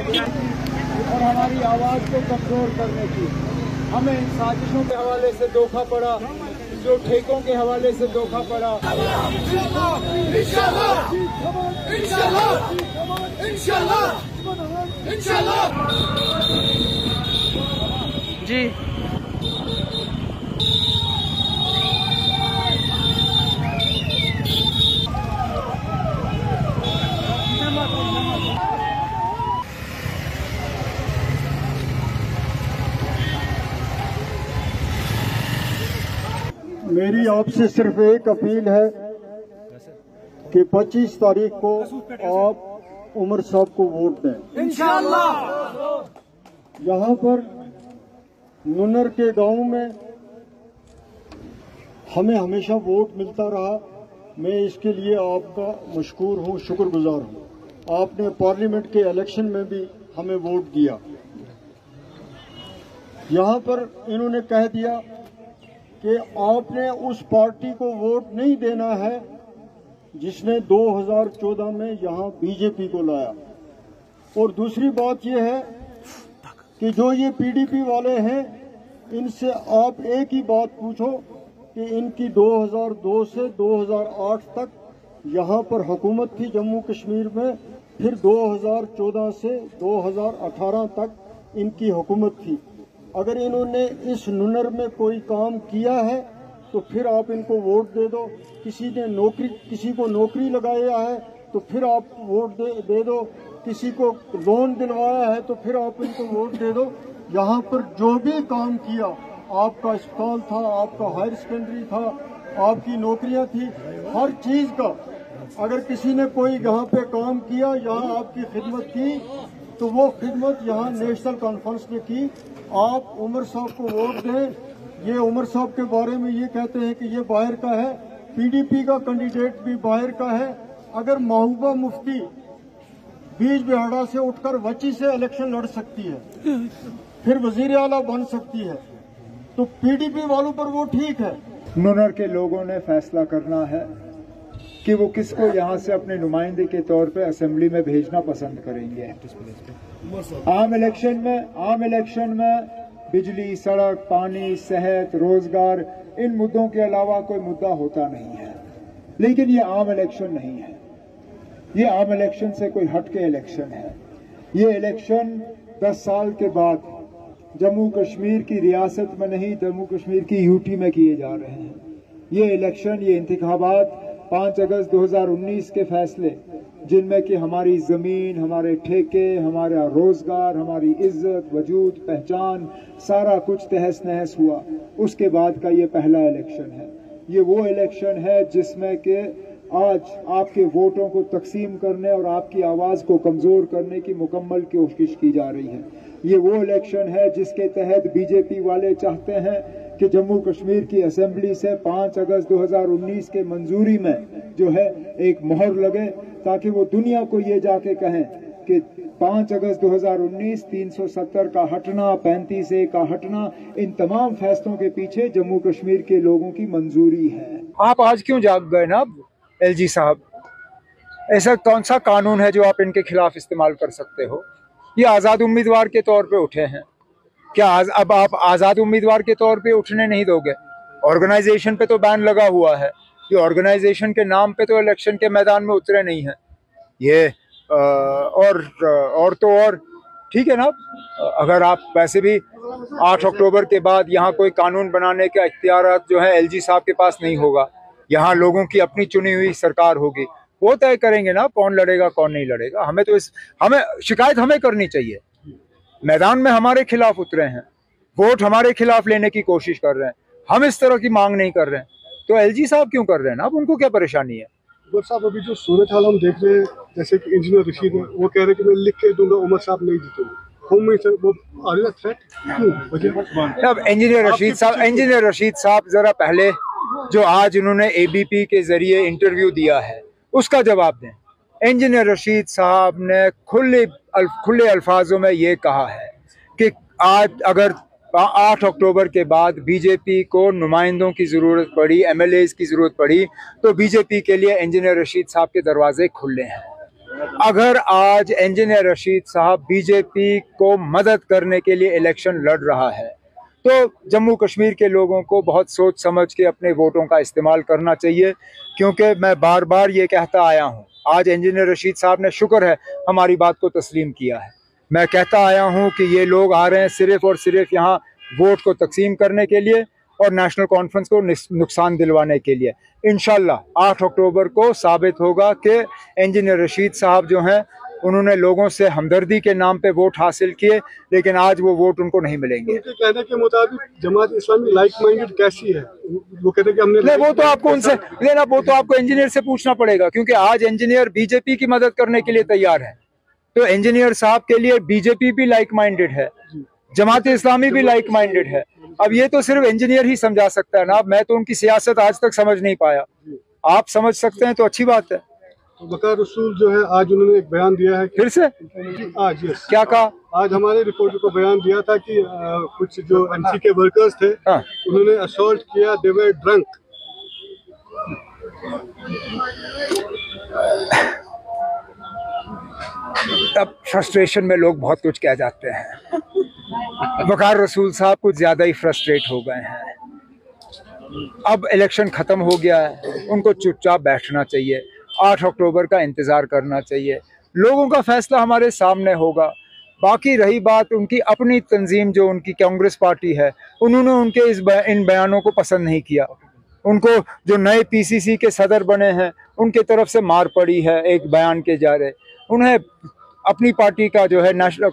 और हमारी आवाज़ को कमज़ोर करने की। हमें इन साजिशों के हवाले से धोखा पड़ा, जो ठेकों के हवाले से धोखा पड़ा। जी मेरी आपसे सिर्फ एक अपील है कि 25 तारीख को आप उमर साहब को वोट दें इंशाअल्लाह। यहाँ पर नुनर के गांव में हमें हमेशा वोट मिलता रहा। मैं इसके लिए आपका मशकूर हूँ, शुक्रगुजार हूँ। आपने पार्लियामेंट के इलेक्शन में भी हमें वोट दिया। यहाँ पर इन्होंने कह दिया कि आपने उस पार्टी को वोट नहीं देना है जिसने 2014 में यहाँ बीजेपी को लाया। और दूसरी बात यह है कि जो ये पीडीपी वाले हैं, इनसे आप एक ही बात पूछो कि इनकी 2002 से 2008 तक यहाँ पर हुकूमत थी जम्मू कश्मीर में, फिर 2014 से 2018 तक इनकी हुकूमत थी। अगर इन्होंने इस नुनर में कोई काम किया है तो फिर आप इनको वोट दे दो। किसी को नौकरी लगाया है तो फिर आप वोट दे दो। किसी को लोन दिलवाया है तो फिर आप इनको वोट दे दो। यहाँ पर जो भी काम किया, आपका अस्पताल था, आपका हायर सेकेंडरी था, आपकी नौकरियां थी, हर चीज का अगर किसी ने कोई यहाँ पे काम किया, यहाँ आपकी खिदमत की, तो वो खिदमत यहाँ नेशनल कॉन्फ्रेंस ने की। आप उमर साहब को वोट दें। ये उमर साहब के बारे में ये कहते हैं कि ये बाहर का है, पीडीपी का कैंडिडेट भी बाहर का है। अगर महबूबा मुफ्ती बीज बिहाड़ा से उठकर वची से इलेक्शन लड़ सकती है, फिर वजीर आला बन सकती है, तो पीडीपी वालों पर वो ठीक है। नुनर के लोगों ने फैसला करना है कि वो किसको यहाँ से अपने नुमाइंदे के तौर पे असेंबली में भेजना पसंद करेंगे। आम इलेक्शन में बिजली, सड़क, पानी, सेहत, रोजगार, इन मुद्दों के अलावा कोई मुद्दा होता नहीं है। लेकिन ये आम इलेक्शन नहीं है। ये आम इलेक्शन से कोई हटके इलेक्शन है। ये इलेक्शन 10 साल के बाद जम्मू कश्मीर की रियासत में नहीं, जम्मू कश्मीर की यूटी में किए जा रहे हैं। ये इलेक्शन, ये इंतखाबात 5 अगस्त 2019 के फैसले, जिनमें कि हमारी जमीन, हमारे ठेके, हमारा रोजगार, हमारी इज्जत, वजूद, पहचान, सारा कुछ तहस नहस हुआ, उसके बाद का ये पहला इलेक्शन है। ये वो इलेक्शन है जिसमें कि आज आपके वोटों को तकसीम करने और आपकी आवाज को कमजोर करने की मुकम्मल कोशिश की जा रही है। ये वो इलेक्शन है जिसके तहत बीजेपी वाले चाहते हैं कि जम्मू कश्मीर की असेंबली से 5 अगस्त 2019 के मंजूरी में जो है एक मोहर लगे, ताकि वो दुनिया को ये जाके कहें कि 5 अगस्त 2019 370 का हटना, 35A का हटना, इन तमाम फैसलों के पीछे जम्मू कश्मीर के लोगों की मंजूरी है। आप आज क्यों जाग गए ना एलजी साहब? ऐसा कौन सा कानून है जो आप इनके खिलाफ इस्तेमाल कर सकते हो? ये आज़ाद उम्मीदवार के तौर पे उठे हैं। क्या अब आप आज़ाद उम्मीदवार के तौर पे उठने नहीं दोगे? ऑर्गेनाइजेशन पे तो बैन लगा हुआ है। ये ऑर्गेनाइजेशन के नाम पे तो इलेक्शन के मैदान में उतरे नहीं हैं। ये और तो और ठीक है ना, अगर आप वैसे भी 8 अक्टूबर के बाद यहाँ कोई कानून बनाने का इख्तियार जो है एलजी साहब के पास नहीं होगा। यहाँ लोगों की अपनी चुनी हुई सरकार होगी, वो तय करेंगे ना कौन लड़ेगा कौन नहीं लड़ेगा। हमें शिकायत हमें करनी चाहिए। मैदान में हमारे खिलाफ उतरे हैं, वोट हमारे खिलाफ लेने की कोशिश कर रहे हैं, हम इस तरह की मांग नहीं कर रहे हैं, तो एलजी साहब क्यों कर रहे हैं ना? अब उनको क्या परेशानी है? साहब अभी जो सूरत हाल हम देख रहे हैं, जैसे कि इंजीनियर रशीद है, वो कह रहे हैं कि मैं लिख के दूंगा, उमर साहब नहीं जीतेंगे। अब इंजीनियर रशीद साहब जरा पहले जो आज उन्होंने एबीपी के जरिए इंटरव्यू दिया है उसका जवाब दें। इंजीनियर रशीद साहब ने खुले अल्फाजों में ये कहा है कि आज अगर 8 अक्टूबर के बाद बीजेपी को नुमाइंदों की ज़रूरत पड़ी, एमएलएज की ज़रूरत पड़ी, तो बीजेपी के लिए इंजीनियर रशीद साहब के दरवाजे खुले हैं। अगर आज इंजीनियर रशीद साहब बीजेपी को मदद करने के लिए इलेक्शन लड़ रहा है तो जम्मू कश्मीर के लोगों को बहुत सोच समझ के अपने वोटों का इस्तेमाल करना चाहिए, क्योंकि मैं बार बार ये कहता आया हूँ, आज इंजीनियर रशीद साहब ने शुक्र है हमारी बात को तस्लीम किया है। मैं कहता आया हूँ कि ये लोग आ रहे हैं सिर्फ और सिर्फ यहाँ वोट को तकसीम करने के लिए और नेशनल कॉन्फ्रेंस को नुकसान दिलवाने के लिए। इंशाल्लाह 8 अक्टूबर को साबित होगा कि इंजीनियर रशीद साहब जो हैं उन्होंने लोगों से हमदर्दी के नाम पे वोट हासिल किए, लेकिन आज वो वोट उनको नहीं मिलेंगे। उनके कहने के मुताबिक जमात इस्लामी लाइक माइंडेड कैसी है? वो कहते हैं कि हमने नहीं, वो तो आपको उनसे लेना, वो तो आपको इंजीनियर से पूछना पड़ेगा, क्योंकि आज इंजीनियर बीजेपी की मदद करने के लिए तैयार है। तो इंजीनियर साहब के लिए बीजेपी भी लाइक माइंडेड है, जमात इस्लामी भी लाइक माइंडेड है। अब ये तो सिर्फ इंजीनियर ही समझा सकता है ना, अब मैं तो उनकी सियासत आज तक समझ नहीं पाया। आप समझ सकते हैं तो अच्छी बात है। वकार रसूल जो है आज उन्होंने एक बयान दिया है फिर से आज क्या कहा? आज हमारे रिपोर्टर को बयान दिया था कि कुछ जो एमसी के वर्कर्स थे उन्होंने असॉल्ट किया, दे वर ड्रंक। अब फ्रस्ट्रेशन में लोग बहुत कुछ कह जाते हैं। वकार रसूल साहब कुछ ज्यादा ही फ्रस्ट्रेट हो गए हैं। अब इलेक्शन खत्म हो गया है, उनको चुपचाप बैठना चाहिए, 8 अक्टूबर का इंतज़ार करना चाहिए। लोगों का फैसला हमारे सामने होगा। बाकी रही बात उनकी अपनी तंजीम, जो उनकी कांग्रेस पार्टी है, उन्होंने उनके इन बयानों को पसंद नहीं किया। उनको जो नए पीसीसी के सदर बने हैं उनके तरफ से मार पड़ी है एक बयान के जारे। उन्हें अपनी पार्टी का जो है नेशनल